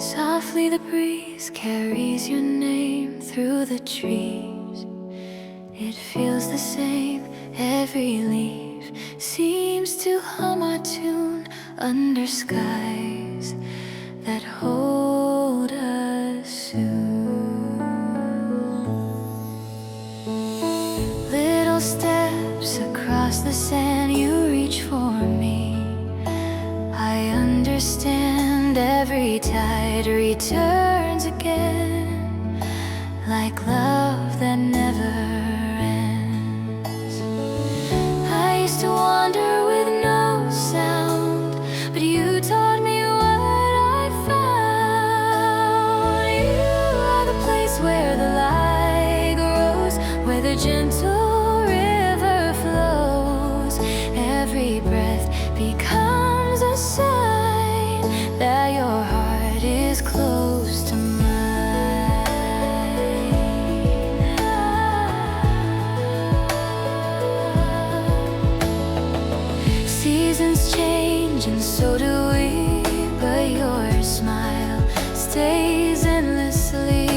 Softly the breeze carries your name through the trees. It feels the same, every leaf seems to hum a tune under skies that hold us soon. Little steps across the sand, you reach for me. I understand every tide returns again, like love that never ends. I used to wander with no sound, but you taught me what I found. You are the place where the light grows, where the gentle river flows. Every breath becomes a sign that your heart is close to mine. Seasons change and so do we, but your smile stays endlessly.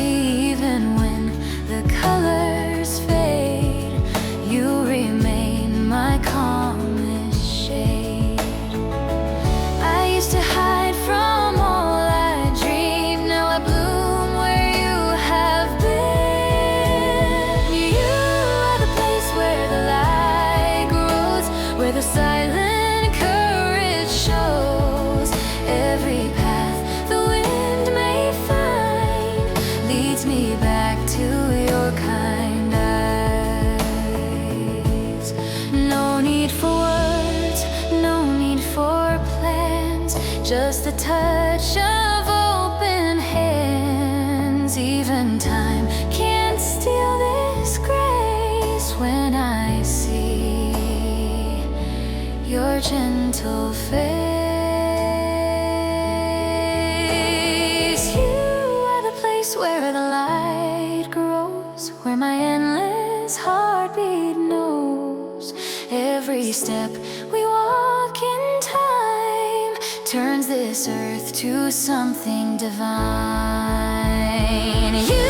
Even when the colors fade, you remain my calmest shade. I used to hide from all I dreamed, now I bloom where you have been. You are the place where the light grows, where the silent courage shows. Every path the wind may find leads me back to your kind eyes. No need for words, no need for plans, just a touch of open hands. Even time can't steal this grace when I see your gentle face. You are the place where the light grows, where my endless heartbeat knows. Every step we walk in time turns this earth to something divine. You